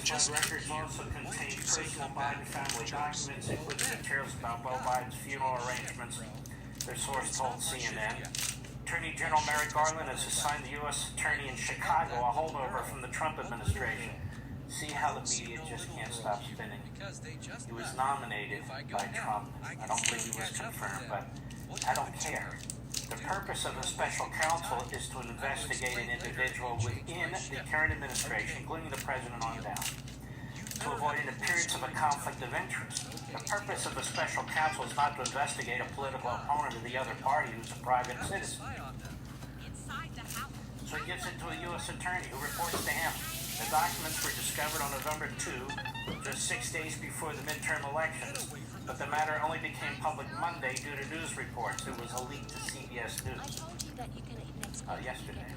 Classified records also contain personal Biden family documents, including materials about Beau Biden's funeral arrangements. Their source told CNN. Attorney General Merrick Garland has assigned the U.S. Attorney in Chicago a holdover from the Trump administration. See how the media just can't stop spinning. He was nominated by Trump. I don't believe he was confirmed, but I don't care. The purpose of a special counsel is to investigate an individual within the current administration, including the president on down, to avoid an appearance of a conflict of interest. The purpose of a special counsel is not to investigate a political opponent of the other party who's a private citizen. So he gives it to a U.S. attorney who reports to him. The documents were discovered on November 2, just 6 days before the midterm elections, but the matter only became public Monday due to news reports. It was a leak to CBS News yesterday.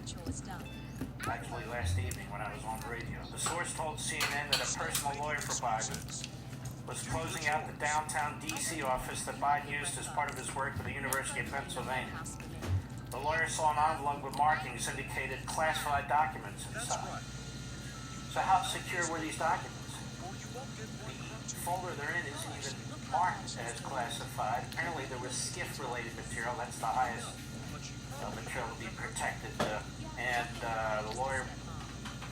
Actually, last evening when I was on the radio. The source told CNN that a personal lawyer for Biden was closing out the downtown D.C. office that Biden used as part of his work for the University of Pennsylvania. The lawyer saw an envelope with markings indicated classified documents inside. So how secure were these documents? The folder they're in isn't even marked as classified. Apparently there was SCIF-related material. That's the highest material to be protected. And the lawyer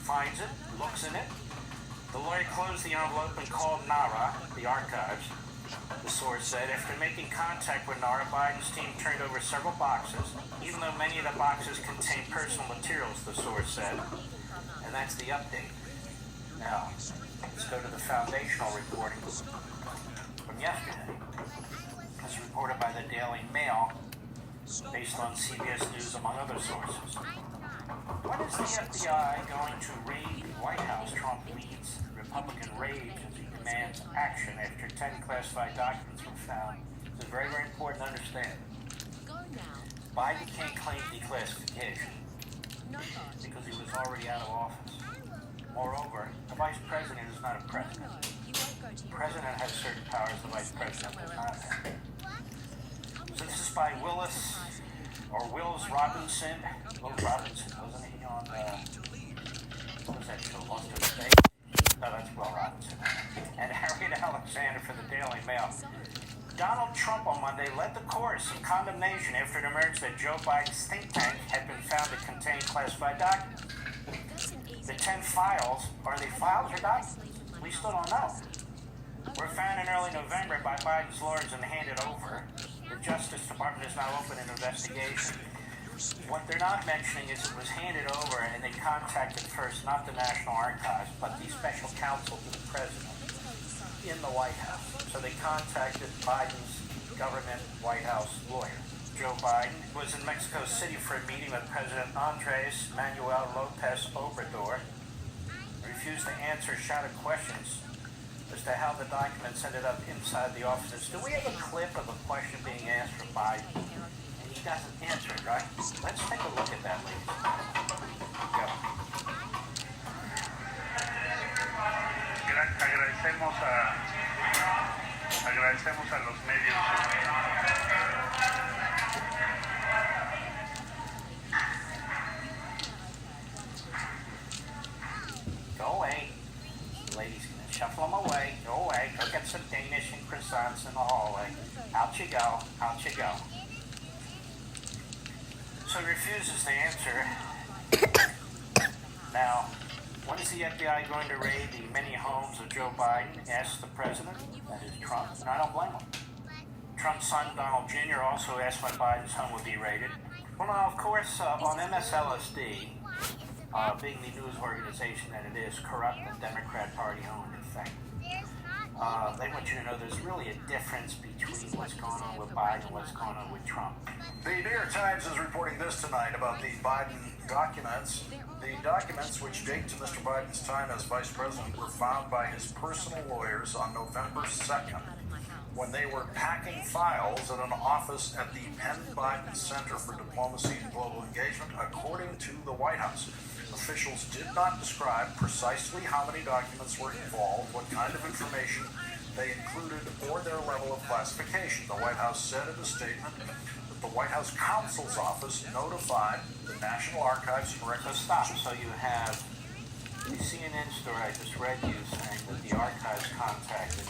finds it, looks in it. The lawyer closed the envelope and called NARA, the archives, the source said. After making contact with NARA, Biden's team turned over several boxes, even though many of the boxes contained personal materials, the source said. And that's the update. Now, let's go to the foundational reporting from yesterday. As reported by the Daily Mail, based on CBS News, among other sources. When is the FBI going to raid the White House? Trump leads Republican rage as he demands action after 10 classified documents were found. It's very, very important to understand. Biden can't claim declassification because he was already out of office. Moreover, the vice president is not a president. The president has certain powers the vice president does not have. So this is by Willis Robinson. Will Robinson, wasn't he on, what was that show, Lost in Space? No, that's Will Robinson. And Harriet Alexander for the Daily Mail. Donald Trump on Monday led the chorus of condemnation after it emerged that Joe Biden's think tank had been found to contain classified documents. The 10 files, are they files or documents? We still don't know. Were found in early November by Biden's lawyers and handed over. The Justice Department has now opened an investigation. What they're not mentioning is it was handed over and they contacted first not the National Archives, but the special counsel to the president in the White House. So they contacted Biden's government White House lawyer. Joe Biden was in Mexico City for a meeting with President Andres Manuel Lopez Obrador. He refused to answer shouted questions as to how the documents ended up inside the offices. Do we have a clip of a question being asked from Biden? And he doesn't answer it, right? Let's take a look at that, ladies. Go. Agradecemos a los medios. Go away. Ladies, shuffle them away. Go away. Go get some Danish and croissants in the hallway. Out you go. Out you go. So he refuses to answer. Now, when is the FBI going to raid the many homes of Joe Biden? Asked the president. That is Trump. And I don't blame him. Trump's son, Donald Jr., also asked when Biden's home would be raided. Well, now, of course, on MSLSD, being the news organization that it is, corrupt and Democrat Party owned, in fact, they want you to know there's really a difference between what's going on with Biden and what's going on with Trump. The New York Times is reporting this tonight about the Biden documents. The documents, which date to Mr. Biden's time as vice president, were found by his personal lawyers on November 2nd when they were packing files at an office at the Penn Biden Center for Diplomacy and Global Engagement, according to the White House. Officials did not describe precisely how many documents were involved, what kind of information they included, or their level of classification. The White House said in a statement that the White House counsel's office notified the National Archives and So Records. stop. So you have The CNN story I just read you saying that the archives contacted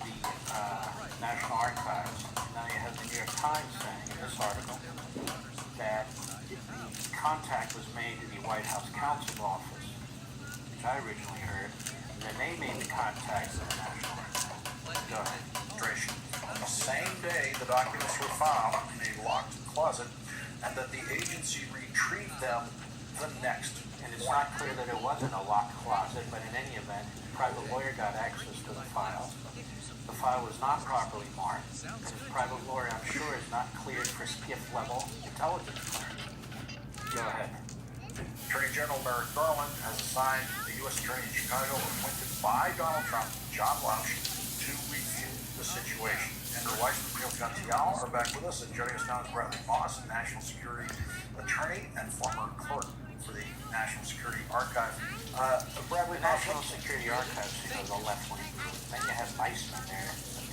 the National Archives. Now you have the New York Times saying in this article that the contact was made to the White House Counsel Office, which I originally heard, and then they made the contact to the National Archives. Go ahead. Administration. On the same day, the documents were found in a locked closet, and that the agency retrieved them the next And it's not clear that it wasn't a locked closet, but in any event, the private lawyer got access to the file. The file was not properly marked, and his private lawyer, I'm sure, is not cleared for SCIF level intelligence clearance. Go ahead. Attorney General Merrick Garland has assigned the U.S. Attorney in Chicago, appointed by Donald Trump, John Lausch, to review the situation. Andrew Weiss and Priel Gantial are back with us, and joining us now is Bradley Moss, National Security Attorney and former clerk for the National Security Archive. Bradley The Moss, National Security Archives, you know, the left-wing group. Then you have Weissman there, the